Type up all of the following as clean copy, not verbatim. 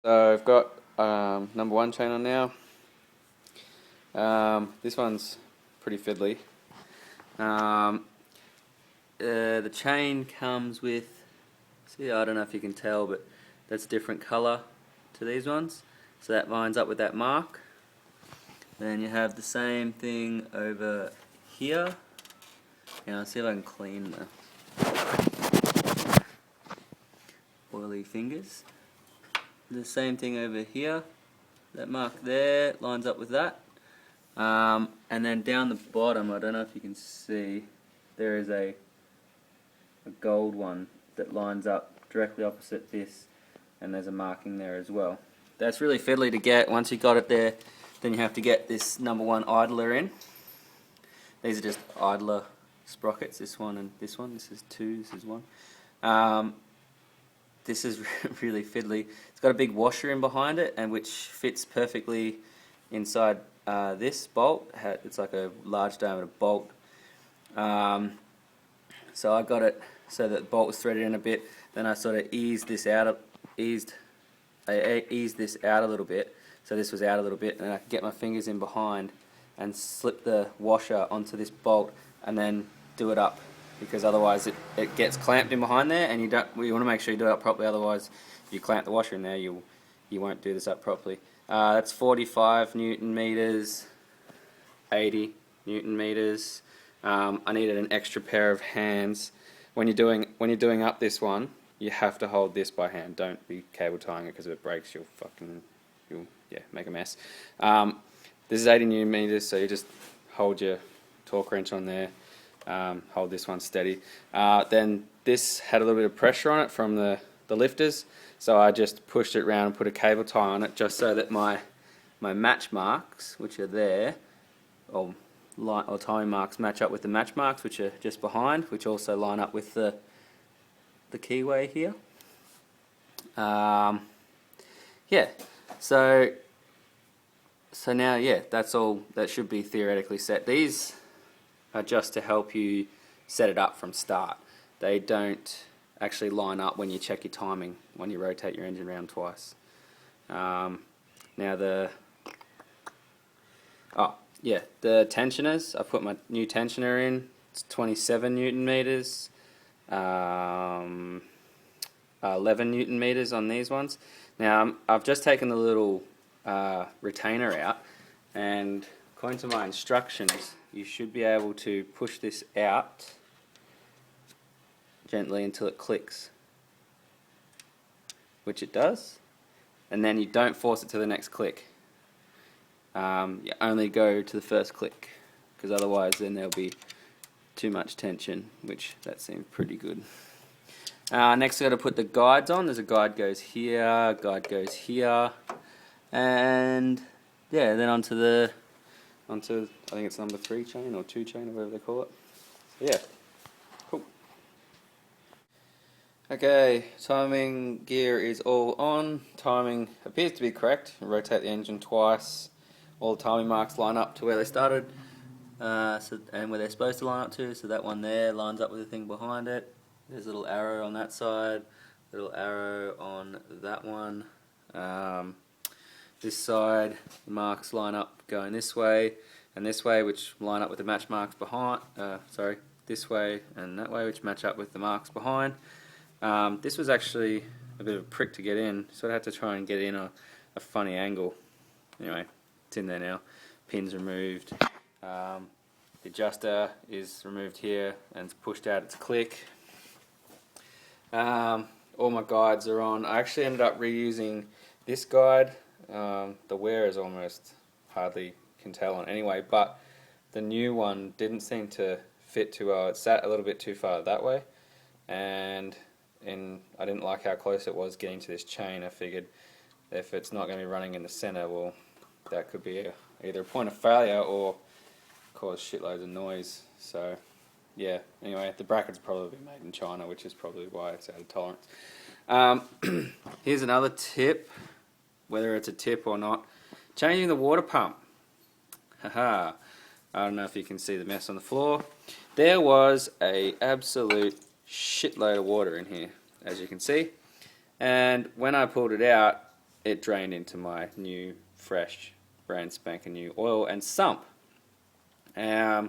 So I've got number one chain on now. This one's pretty fiddly. The chain comes with, see, I don't know if you can tell, but that's a different colour to these ones. So that lines up with that mark. Then you have the same thing over here. And I'll see if I can clean the oily fingers. The same thing over here. That mark there lines up with that. And then down the bottom, I don't know if you can see, there is a gold one that lines up directly opposite this, and there's a marking there as well. That's really fiddly to get. Once you got it there, then you have to get this number one idler in. These are just idler sprockets, this one and this one. This is two, this is one. This is really fiddly. It's got a big washer in behind it, and which fits perfectly inside this bolt. It's like a large diameter bolt. So I got it so that the bolt was threaded in a bit. Then I sort of eased this out a little bit, so this was out a little bit, and I could get my fingers in behind and slip the washer onto this bolt, and then do it up, because otherwise it gets clamped in behind there, and you want to make sure you do it up properly. Otherwise, if you clamp the washer in there, you won't do this up properly. That's 45 Newton meters, 80 Newton meters. I needed an extra pair of hands. When you're doing up this one, you have to hold this by hand. Don't be cable tying it, because if it breaks, you'll make a mess. This is 80 Newton meters, so you just hold your torque wrench on there. Hold this one steady. Then this had a little bit of pressure on it from the lifters, so I just pushed it around and put a cable tie on it, just so that my match marks, which are there, or timing marks, match up with the match marks, which are just behind, which also line up with the keyway here. Yeah, so now, yeah, that's all. That should be theoretically set. These are just to help you set it up from start. They don't actually line up when you check your timing, when you rotate your engine around twice. Now the tensioners, I put my new tensioner in. It's 27 Newton meters, 11 Newton meters on these ones. Now I've just taken the little retainer out, and according to my instructions, you should be able to push this out gently until it clicks, which it does, and then you don't force it to the next click. You only go to the first click, because otherwise then there'll be too much tension, which that seems pretty good. Next I've got to put the guides on. There's a guide goes here, guide goes here, and yeah, then onto I think it's number 3 chain or 2 chain or whatever they call it. So yeah, cool. Okay, timing gear is all on. Timing appears to be correct. Rotate the engine twice. All the timing marks line up to where they started, and where they're supposed to line up to. So that one there lines up with the thing behind it. There's a little arrow on that side, little arrow on that one. This side, the marks line up going this way and this way, which line up with the match marks behind. This way and that way, which match up with the marks behind. This was actually a bit of a prick to get in, so I had to try and get in a funny angle. Anyway, it's in there now. Pin's removed. The adjuster is removed here and it's pushed out its click. All my guides are on. I actually ended up reusing this guide. The wear is almost hardly can tell on anyway, but the new one didn't seem to fit too well. It sat a little bit too far that way, and I didn't like how close it was getting to this chain. I figured if it's not going to be running in the center, well, that could be either a point of failure or cause shitloads of noise. So yeah, anyway, the bracket's probably made in China, which is probably why it's out of tolerance. Here's another tip, whether it's a tip or not. Changing the water pump. Haha. I don't know if you can see the mess on the floor. There was a absolute shitload of water in here, as you can see. And when I pulled it out, it drained into my new, fresh, brand spanking new oil and sump. I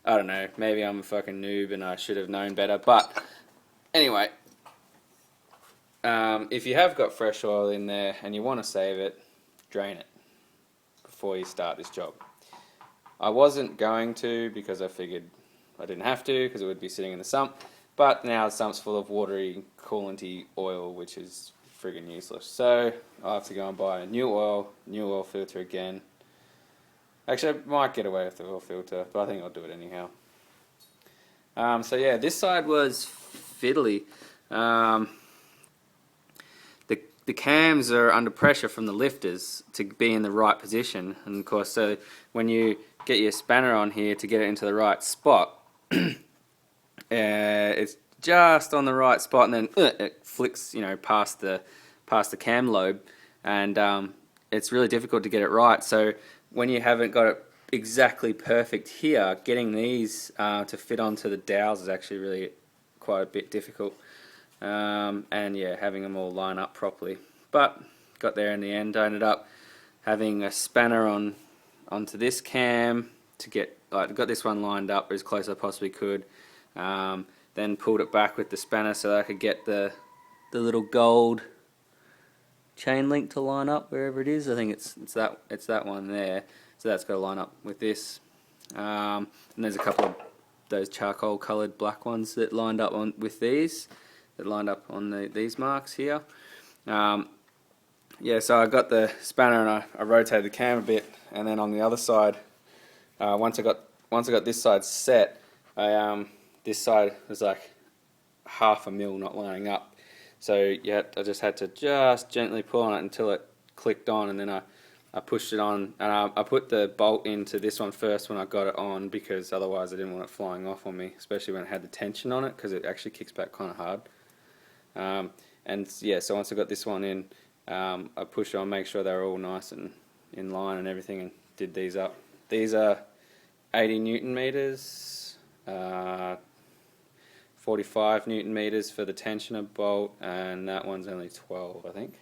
don't know, maybe I'm a fucking noob and I should have known better, but anyway, if you have got fresh oil in there and you want to save it, drain it before you start this job. I wasn't going to because I figured I didn't have to because it would be sitting in the sump, but now the sump's full of watery, coolanty oil, which is friggin' useless. So I'll have to go and buy a new oil filter again. Actually, I might get away with the oil filter, but I think I'll do it anyhow. So yeah, this side was fiddly. The cams are under pressure from the lifters to be in the right position, and of course, so when you get your spanner on here to get it into the right spot, it's just on the right spot, and then it flicks, you know, past the cam lobe, and it's really difficult to get it right. So when you haven't got it exactly perfect here, getting these to fit onto the dowels is actually really quite a bit difficult. And yeah, having them all line up properly. But got there in the end. I ended up having a spanner onto this cam to get, got this one lined up as close as I possibly could. Then pulled it back with the spanner so that I could get the little gold chain link to line up wherever it is. I think it's that one there. So that's got to line up with this. And there's a couple of those charcoal coloured black ones that lined up with these. That lined up on these marks here. Yeah, so I got the spanner and I rotated the cam a bit, and then on the other side, once I got this side set, this side was like 1/2 mil not lining up. So yeah, I just had to gently pull on it until it clicked on, and then I pushed it on, and I put the bolt into this one first when I got it on, because otherwise I didn't want it flying off on me, especially when it had the tension on it, because it actually kicks back kind of hard. And yeah, so once I got this one in, I pushed on, make sure they were all nice and in line and everything, and did these up. These are 80 Newton meters, 45 Newton meters for the tensioner bolt, and that one's only 12, I think.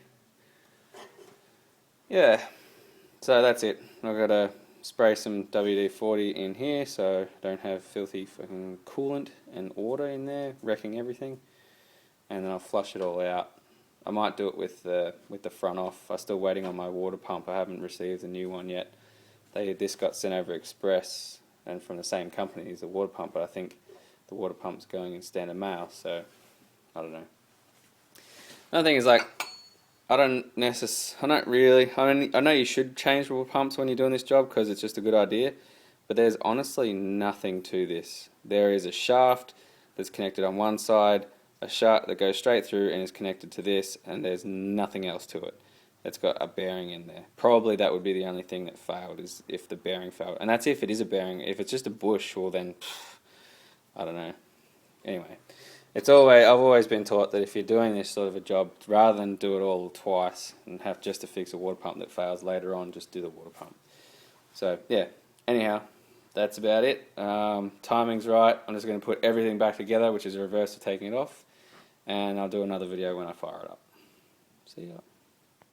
Yeah, so that's it. I've got to spray some WD-40 in here so I don't have filthy fucking coolant and water in there wrecking everything. And then I'll flush it all out. I might do it with the front off. I'm still waiting on my water pump. I haven't received a new one yet. This got sent over express and from the same company as the water pump, but I think the water pump's going in standard mail, so I don't know. Another thing is, like, I know you should change water pumps when you're doing this job because it's just a good idea, but there's honestly nothing to this. There is a shaft that's connected on one side, a shaft that goes straight through and is connected to this, and there's nothing else to it. It's got a bearing in there. Probably that would be the only thing that failed, is if the bearing failed. And that's if it is a bearing. If it's just a bush, well then, I don't know. Anyway, I've always been taught that if you're doing this sort of a job, rather than do it all twice and have just to fix a water pump that fails later on, just do the water pump. So yeah, anyhow, that's about it. Timing's right. I'm just going to put everything back together, which is a reverse of taking it off, and I'll do another video when I fire it up. See ya.